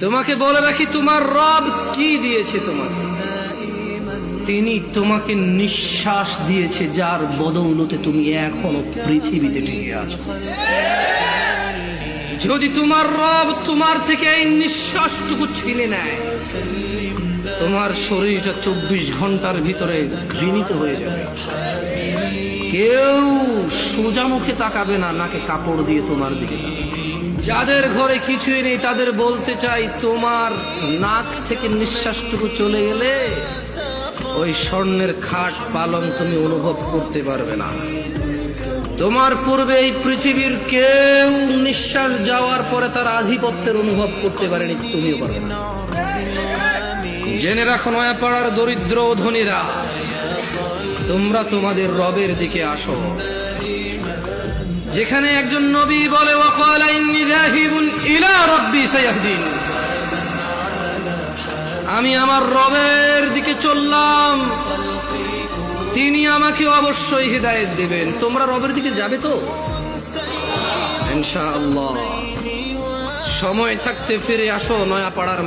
তোমাকে বলে রাখি, তোমার রব কি দিয়েছে তোমাকে? তিনি তোমাকে নিঃশ্বাস দিয়েছে, যার বদৌলতে তুমি এখনো পৃথিবীতে টিকে আছো। যদি তোমার রব তোমার থেকে এই নিঃশ্বাসটুকু ছিনে নেয়, তোমার শরীরটা 24 ঘন্টার ভিতরে ঘৃণিত হয়ে যাবে। কেউ সোজা মুখে তাকাবে না, নাকে কাপড় দিয়ে তোমার দিকে। যাদের ঘরে কিছুই নেই তাদের বলতে চাই, তোমার নাক থেকে নিঃশ্বাসটুকু চলে গেলে ওই স্বর্ণের খাট পালং তুমি অনুভব করতে পারবে না। তোমার পূর্বে এই পৃথিবীর কেউ নিঃশ্বাস যাওয়ার পরে তার আধিপত্যের অনুভব করতে পারেনি, তুমিও পারবে না। জেনে রাখো নয়াপাড়ার দরিদ্র ও ধনীরা, তোমরা তোমাদের রবের দিকে আসো। যেখানে একজন নবী বলে, ওয়াকালা ইন্নী যাহিবুন ইলা রাব্বি সায়াহদিন, আমি আমার রবের দিকে চললাম, তিনি আমাকে অবশ্যই হিদায়াত দেবেন। তোমরা রবের দিকে যাবে তো ইনশাআল্লাহ। সময় থাকতে ফিরে আসো নয়াপাড়ার